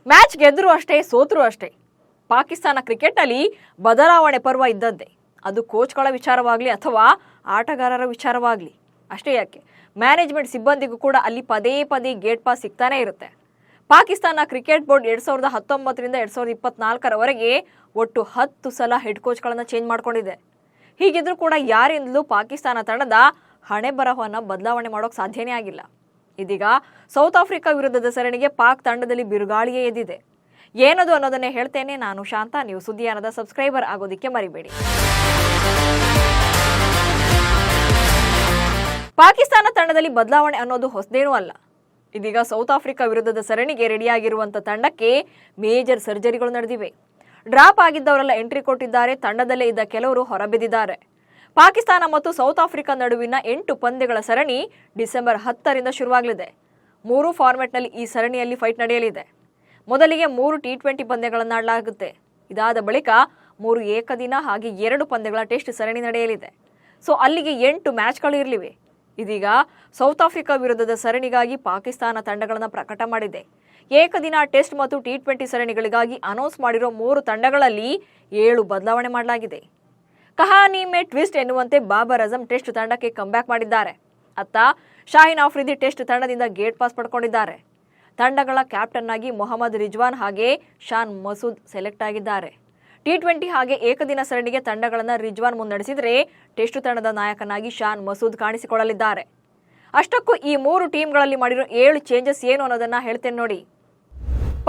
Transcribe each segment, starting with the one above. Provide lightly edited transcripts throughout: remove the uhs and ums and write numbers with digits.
Match ಗೆದ್ದರೂ ಅಷ್ಟೇ ಸೋತರೂ ಅಷ್ಟೇ ಪಾಕಿಸ್ತಾನ ಕ್ರಿಕೆಟ್ನಲ್ಲಿ ಬದಲಾವಣೆ ಪರ್ವ ಇದ್ದದ್ದೇ. ಅದು ಕೋಚ್ಗಳ ವಿಚಾರವಾಗಲಿ ಅಥವಾ ಆಟಗಾರರ ವಿಚಾರವಾಗಲಿ ಅಷ್ಟೇ ಯಾಕೆ, ಮ್ಯಾನೇಜ್ಮೆಂಟ್ ಸಿಬ್ಬಂದಿಗೂ ಕೂಡ ಅಲ್ಲಿ ಪದೇ ಪದೇ ಗೇಟ್ ಪಾಸ್ ಸಿಗ್ತಾನೆ ಇರುತ್ತೆ. ಪಾಕಿಸ್ತಾನ ಕ್ರಿಕೆಟ್ ಬೋರ್ಡ್ 2019ರಿಂದ 2024ರವರೆಗೆ ಒಟ್ಟು 10 ಸಲ ಹೆಡ್ ಕೋಚ್ಗಳನ್ನು ಚೇಂಜ್ ಮಾಡಿಕೊಂಡಿದೆ. ಹೀಗಿದ್ರೂ ಕೂಡ ಯಾರಿಂದಲೂ ಪಾಕಿಸ್ತಾನ ತಂಡದ ಹಣೆ ಬರಹವನ್ನು ಬದಲಾವಣೆ ಮಾಡೋಕೆ ಸಾಧ್ಯನೇ ಆಗಿಲ್ಲ. ಇದೀಗ ಸೌತ್ ಆಫ್ರಿಕಾ ವಿರುದ್ಧದ ಸರಣಿಗೆ ಪಾಕ್ ತಂಡದಲ್ಲಿ ಬಿರುಗಾಳಿಯೇ ಎದ್ದಿದೆ. ಏನದು ಅನ್ನೋದನ್ನೇ ಹೇಳ್ತೇನೆ. ನಾನು ಶಾಂತ. ನೀವು ಸುದ್ದಿಯಾನದ ಸಬ್ಸ್ಕ್ರೈಬರ್ ಆಗೋದಿಕ್ಕೆ ಮರಿಬೇಡಿ. ಪಾಕಿಸ್ತಾನ ತಂಡದಲ್ಲಿ ಬದಲಾವಣೆ ಅನ್ನೋದು ಹೊಸದೇನೂ ಅಲ್ಲ. ಇದೀಗ ಸೌತ್ ಆಫ್ರಿಕಾ ವಿರುದ್ಧದ ಸರಣಿಗೆ ರೆಡಿಯಾಗಿರುವಂಥ ತಂಡಕ್ಕೆ ಮೇಜರ್ ಸರ್ಜರಿಗಳು ನಡೆದಿವೆ. ಡ್ರಾಪ್ ಆಗಿದ್ದವರೆಲ್ಲ ಎಂಟ್ರಿ ಕೊಟ್ಟಿದ್ದಾರೆ. ತಂಡದಲ್ಲೇ ಇದ್ದ ಕೆಲವರು ಹೊರಬಿದ್ದಿದ್ದಾರೆ. ಪಾಕಿಸ್ತಾನ ಮತ್ತು ಸೌತ್ ಆಫ್ರಿಕಾ ನಡುವಿನ 8 ಪಂದ್ಯಗಳ ಸರಣಿ ಡಿಸೆಂಬರ್ 10ರಿಂದ ಶುರುವಾಗಲಿದೆ. 3 ಫಾರ್ಮೆಟ್ನಲ್ಲಿ ಈ ಸರಣಿಯಲ್ಲಿ ಫೈಟ್ ನಡೆಯಲಿದೆ. ಮೊದಲಿಗೆ 3 T20 ಪಂದ್ಯಗಳನ್ನಾಡಲಾಗುತ್ತೆ. ಇದಾದ ಬಳಿಕ 3 ಏಕದಿನ ಹಾಗೆ 2 ಪಂದ್ಯಗಳ ಟೆಸ್ಟ್ ಸರಣಿ ನಡೆಯಲಿದೆ. ಸೊ ಅಲ್ಲಿಗೆ 8 ಮ್ಯಾಚ್ಗಳು ಇರಲಿವೆ. ಇದೀಗ ಸೌತ್ ಆಫ್ರಿಕಾ ವಿರುದ್ಧದ ಸರಣಿಗಾಗಿ ಪಾಕಿಸ್ತಾನ ತಂಡಗಳನ್ನು ಪ್ರಕಟ ಮಾಡಿದೆ. ಏಕದಿನ ಟೆಸ್ಟ್ ಮತ್ತು T20 ಸರಣಿಗಳಿಗಾಗಿ ಅನೌನ್ಸ್ ಮಾಡಿರೋ 3 ತಂಡಗಳಲ್ಲಿ 7 ಬದಲಾವಣೆ ಮಾಡಲಾಗಿದೆ. ಕಹಾನಿ ಮೇ ಟ್ವಿಸ್ಟ್ ಎನ್ನುವಂತೆ ಬಾಬರ್ ಅಜಮ್ ಟೆಸ್ಟ್ ತಂಡಕ್ಕೆ ಕಂಬ್ಯಾಕ್ ಮಾಡಿದ್ದಾರೆ. ಅತ್ತ ಶಾಹಿನ್ ಆಫ್ರಿದಿ ಟೆಸ್ಟ್ ತಂಡದಿಂದ ಗೇಟ್ ಪಾಸ್ ಪಡ್ಕೊಂಡಿದ್ದಾರೆ. ತಂಡಗಳ ಕ್ಯಾಪ್ಟನ್ ಆಗಿ ಮೊಹಮ್ಮದ್ ರಿಜ್ವಾನ್ ಹಾಗೆ ಶಾನ್ ಮಸೂದ್ ಸೆಲೆಕ್ಟ್ ಆಗಿದ್ದಾರೆ. T20 ಹಾಗೆ ಏಕದಿನ ಸರಣಿಗೆ ತಂಡಗಳನ್ನು ರಿಜ್ವಾನ್ ಮುನ್ನಡೆಸಿದರೆ ಟೆಸ್ಟ್ ತಂಡದ ನಾಯಕನಾಗಿ ಶಾನ್ ಮಸೂದ್ ಕಾಣಿಸಿಕೊಳ್ಳಲಿದ್ದಾರೆ. ಅಷ್ಟಕ್ಕೂ ಈ 3 ಟೀಮ್ಗಳಲ್ಲಿ ಮಾಡಿರೋ 7 ಚೇಂಜಸ್ ಏನು ಅನ್ನೋದನ್ನ ಹೇಳ್ತೇನೆ ನೋಡಿ.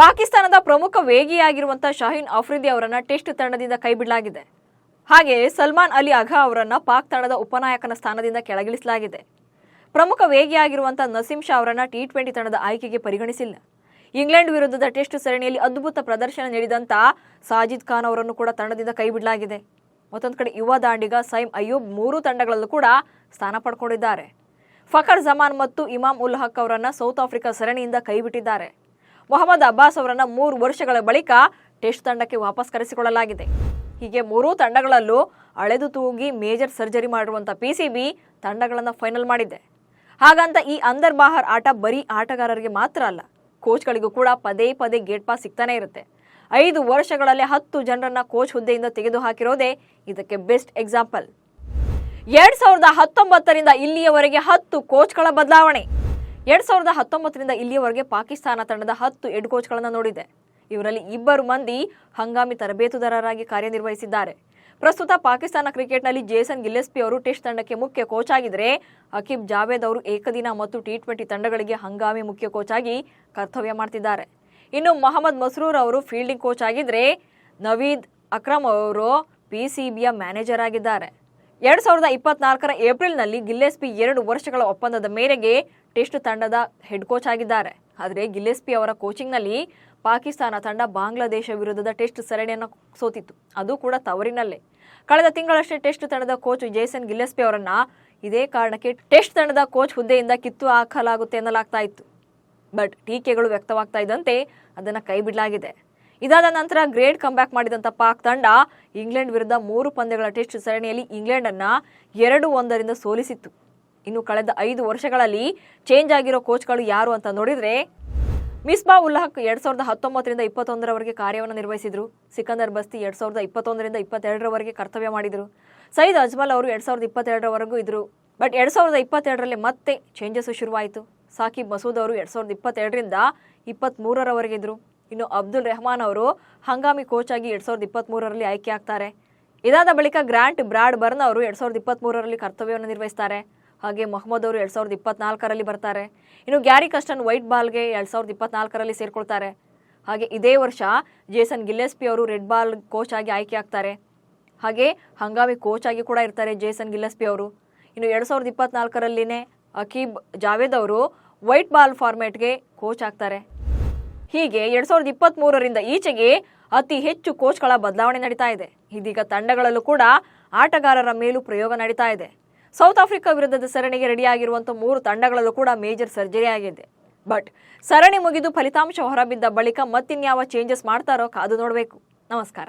ಪಾಕಿಸ್ತಾನದ ಪ್ರಮುಖ ವೇಗಿಯಾಗಿರುವಂತಹ ಶಾಹಿನ್ ಆಫ್ರಿದಿ ಅವರನ್ನ ಟೆಸ್ಟ್ ತಂಡದಿಂದ ಕೈಬಿಡಲಾಗಿದೆ. ಹಾಗೆ ಸಲ್ಮಾನ್ ಅಲಿ ಅಘಾ ಅವರನ್ನ ಪಾಕ್ ತಂಡದ ಉಪನಾಯಕನ ಸ್ಥಾನದಿಂದ ಕೆಳಗಿಳಿಸಲಾಗಿದೆ. ಪ್ರಮುಖ ವೇಗಿಯಾಗಿರುವಂತಹ ನಸೀಂ ಶಾ ಅವರನ್ನ T20 ತಂಡದ ಆಯ್ಕೆಗೆ ಪರಿಗಣಿಸಿಲ್ಲ. ಇಂಗ್ಲೆಂಡ್ ವಿರುದ್ಧದ ಟೆಸ್ಟ್ ಸರಣಿಯಲ್ಲಿ ಅದ್ಭುತ ಪ್ರದರ್ಶನ ನೀಡಿದಂತ ಸಾಜಿದ್ ಖಾನ್ ಅವರನ್ನು ಕೂಡ ತಂಡದಿಂದ ಕೈಬಿಡಲಾಗಿದೆ. ಮತ್ತೊಂದು ಕಡೆ ಯುವ ದಾಂಡಿಗ ಸೈಮ್ ಅಯ್ಯೂಬ್ 3 ತಂಡಗಳಲ್ಲೂ ಕೂಡ ಸ್ಥಾನ ಪಡ್ಕೊಂಡಿದ್ದಾರೆ. ಫಖರ್ ಜಮಾನ್ ಮತ್ತು ಇಮಾಮ್ ಉಲ್ ಹಕ್ ಅವರನ್ನ ಸೌತ್ ಆಫ್ರಿಕಾ ಸರಣಿಯಿಂದ ಕೈಬಿಟ್ಟಿದ್ದಾರೆ. ಮೊಹಮ್ಮದ್ ಅಬ್ಬಾಸ್ ಅವರನ್ನ 3 ವರ್ಷಗಳ ಬಳಿಕ ಟೆಸ್ಟ್ ತಂಡಕ್ಕೆ ವಾಪಸ್ ಕರೆಸಿಕೊಳ್ಳಲಾಗಿದೆ. ಹೀಗೆ 3 ತಂಡಗಳಲ್ಲೂ ಅಳೆದು ತೂಗಿ ಮೇಜರ್ ಸರ್ಜರಿ ಮಾಡಿರುವಂಥ PCB ತಂಡಗಳನ್ನು ಫೈನಲ್ ಮಾಡಿದೆ. ಹಾಗಂತ ಈ ಅಂದರ್ ಬಾಹರ್ ಆಟ ಬರೀ ಆಟಗಾರರಿಗೆ ಮಾತ್ರ ಅಲ್ಲ, ಕೋಚ್ಗಳಿಗೂ ಕೂಡ ಪದೇ ಪದೇ ಗೇಟ್ ಪಾಸ್ ಸಿಗ್ತಾನೆ ಇರುತ್ತೆ. 5 ವರ್ಷಗಳಲ್ಲಿ 10 ಜನರನ್ನ ಕೋಚ್ ಹುದ್ದೆಯಿಂದ ತೆಗೆದು ಹಾಕಿರೋದೇ ಇದಕ್ಕೆ ಬೆಸ್ಟ್ ಎಕ್ಸಾಂಪಲ್. 2019ರಿಂದ ಇಲ್ಲಿಯವರೆಗೆ 10 ಕೋಚ್ಗಳ ಬದಲಾವಣೆ. 2019ರಿಂದ ಇಲ್ಲಿಯವರೆಗೆ ಪಾಕಿಸ್ತಾನ ತಂಡದ 10 ಹೆಡ್ ಕೋಚ್ಗಳನ್ನು ನೋಡಿದೆ. ಇವರಲ್ಲಿ 2 ಮಂದಿ ಹಂಗಾಮಿ ತರಬೇತುದಾರರಾಗಿ ಕಾರ್ಯನಿರ್ವಹಿಸಿದ್ದಾರೆ. ಪ್ರಸ್ತುತ ಪಾಕಿಸ್ತಾನ ಕ್ರಿಕೆಟ್ನಲ್ಲಿ ಜೇಸನ್ ಗಿಲ್ಲೆಸ್ಪಿ ಅವರು ಟೆಸ್ಟ್ ತಂಡಕ್ಕೆ ಮುಖ್ಯ ಕೋಚ್ ಆಗಿದ್ರೆ, ಅಕೀಬ್ ಜಾವೇದ್ ಅವರು ಏಕದಿನ ಮತ್ತು T20 ತಂಡಗಳಿಗೆ ಹಂಗಾಮಿ ಮುಖ್ಯ ಕೋಚ್ ಆಗಿ ಕರ್ತವ್ಯ ಮಾಡ್ತಿದ್ದಾರೆ. ಇನ್ನು ಮೊಹಮ್ಮದ್ ಮಸ್ರೂರ್ ಅವರು ಫೀಲ್ಡಿಂಗ್ ಕೋಚ್ ಆಗಿದ್ರೆ, ನವೀದ್ ಅಕ್ರಮ್ ಅವರು PCBಯ ಮ್ಯಾನೇಜರ್ ಆಗಿದ್ದಾರೆ. 2024ರ ಏಪ್ರಿಲ್ನಲ್ಲಿ ಗಿಲ್ಲೆಸ್ಪಿ 2 ವರ್ಷಗಳ ಒಪ್ಪಂದದ ಮೇರೆಗೆ ಟೆಸ್ಟ್ ತಂಡದ ಹೆಡ್ ಕೋಚ್ ಆಗಿದ್ದಾರೆ. ಆದರೆ ಗಿಲ್ಲೆಸ್ಪಿ ಅವರ ಕೋಚಿಂಗ್ನಲ್ಲಿ ಪಾಕಿಸ್ತಾನ ತಂಡ ಬಾಂಗ್ಲಾದೇಶ ವಿರುದ್ಧದ ಟೆಸ್ಟ್ ಸರಣಿಯನ್ನು ಸೋತಿತ್ತು. ಅದು ಕೂಡ ತವರಿನಲ್ಲೇ. ಕಳೆದ ತಿಂಗಳಷ್ಟೇ ಟೆಸ್ಟ್ ತಂಡದ ಕೋಚ್ ಜೇಸನ್ ಗಿಲ್ಲೆಸ್ಪಿ ಅವರನ್ನ ಇದೇ ಕಾರಣಕ್ಕೆ ಟೆಸ್ಟ್ ತಂಡದ ಕೋಚ್ ಹುದ್ದೆಯಿಂದ ಕಿತ್ತು ಹಾಕಲಾಗುತ್ತೆ ಎನ್ನಲಾಗ್ತಾ ಇತ್ತು. ಬಟ್ ಟೀಕೆಗಳು ವ್ಯಕ್ತವಾಗ್ತಾ ಇದ್ದಂತೆ ಅದನ್ನು ಕೈಬಿಡಲಾಗಿದೆ. ಇದಾದ ನಂತರ ಗ್ರೇಟ್ ಕಂಬ್ಯಾಕ್ ಮಾಡಿದಂಥ ಪಾಕ್ ತಂಡ ಇಂಗ್ಲೆಂಡ್ ವಿರುದ್ಧ 3 ಪಂದ್ಯಗಳ ಟೆಸ್ಟ್ ಸರಣಿಯಲ್ಲಿ ಇಂಗ್ಲೆಂಡ್ ಅನ್ನ 2-1ರಿಂದ ಸೋಲಿಸಿತ್ತು. ಇನ್ನು ಕಳೆದ 5 ವರ್ಷಗಳಲ್ಲಿ ಚೇಂಜ್ ಆಗಿರೋ ಕೋಚ್ಗಳು ಯಾರು ಅಂತ ನೋಡಿದ್ರೆ, ಮಿಸ್ಬಾ ಉಲ್ ಹಕ್ 2019ರಿಂದ 21ರವರೆಗೆ ಕಾರ್ಯವನ್ನು ನಿರ್ವಹಿಸಿದ್ರು. ಸಿಕಂದರ್ ಬಸ್ತಿ 2021ರಿಂದ 22ರವರೆಗೆ ಕರ್ತವ್ಯ ಮಾಡಿದರು. ಸೈದ್ ಅಜ್ಮಲ್ ಅವರು 2022ರವರೆಗೂ ಇದ್ರು. ಬಟ್ 2022ರಲ್ಲಿ ಮತ್ತೆ ಚೇಂಜಸ್ ಶುರುವಾಯಿತು. ಸಾಕಿಬ್ ಮಸೂದ್ ಅವರು 2022ರಿಂದ 23ರವರೆಗೆ ಇದ್ರು. ಇನ್ನು ಅಬ್ದುಲ್ ರೆಹಮಾನ್ ಅವರು ಹಂಗಾಮಿ ಕೋಚ್ ಆಗಿ 2023ರಲ್ಲಿ ಆಯ್ಕೆ ಆಗ್ತಾರೆ. ಇದಾದ ಬಳಿಕ ಗ್ರಾಂಟ್ ಬ್ರಾಡ್ ಬರ್ನ್ ಅವರು 2023ರಲ್ಲಿ ಕರ್ತವ್ಯವನ್ನು ನಿರ್ವಹಿಸ್ತಾರೆ. ಹಾಗೆ ಮೊಹಮ್ಮದ್ ಅವರು 2024ರಲ್ಲಿ ಬರ್ತಾರೆ. ಇನ್ನು ಗ್ಯಾರಿ ಕಸ್ಟನ್ ವೈಟ್ ಬಾಲ್ಗೆ 2024ರಲ್ಲಿ ಸೇರ್ಕೊಳ್ತಾರೆ. ಹಾಗೆ ಇದೇ ವರ್ಷ ಜೇಸನ್ ಗಿಲ್ಲೆಸ್ಪಿ ಅವರು ರೆಡ್ ಬಾಲ್ ಕೋಚ್ ಆಗಿ ಆಯ್ಕೆ ಆಗ್ತಾರೆ. ಹಾಗೆ ಹಂಗಾಮಿ ಕೋಚ್ ಆಗಿ ಕೂಡ ಇರ್ತಾರೆ ಜೇಸನ್ ಗಿಲ್ಲೆಸ್ಪಿ ಅವರು. ಇನ್ನು 2024ರಲ್ಲಿನೇ ಅಕೀಬ್ ಜಾವೇದ್ ಅವರು ವೈಟ್ ಬಾಲ್ ಫಾರ್ಮ್ಯಾಟ್ಗೆ ಕೋಚ್ ಆಗ್ತಾರೆ. ಹೀಗೆ 2023ರಿಂದ ಈಚೆಗೆ ಅತಿ ಹೆಚ್ಚು ಕೋಚ್ಗಳ ಬದಲಾವಣೆ ನಡೀತಾ ಇದೆ. ಇದೀಗ ತಂಡಗಳಲ್ಲೂ ಕೂಡ ಆಟಗಾರರ ಮೇಲೂ ಪ್ರಯೋಗ ನಡೀತಾ ಇದೆ. ಸೌತ್ ಆಫ್ರಿಕಾ ವಿರುದ್ಧದ ಸರಣಿಗೆ ರೆಡಿಯಾಗಿರುವಂಥ 3 ತಂಡಗಳಲ್ಲೂ ಕೂಡ ಮೇಜರ್ ಸರ್ಜರಿ ಆಗಿದೆ. ಬಟ್ ಸರಣಿ ಮುಗಿದು ಫಲಿತಾಂಶ ಹೊರಬಿದ್ದ ಬಳಿಕ ಮತ್ತಿನ್ಯಾವ ಚೇಂಜಸ್ ಮಾಡ್ತಾರೋ ಕಾದು ನೋಡಬೇಕು. ನಮಸ್ಕಾರ.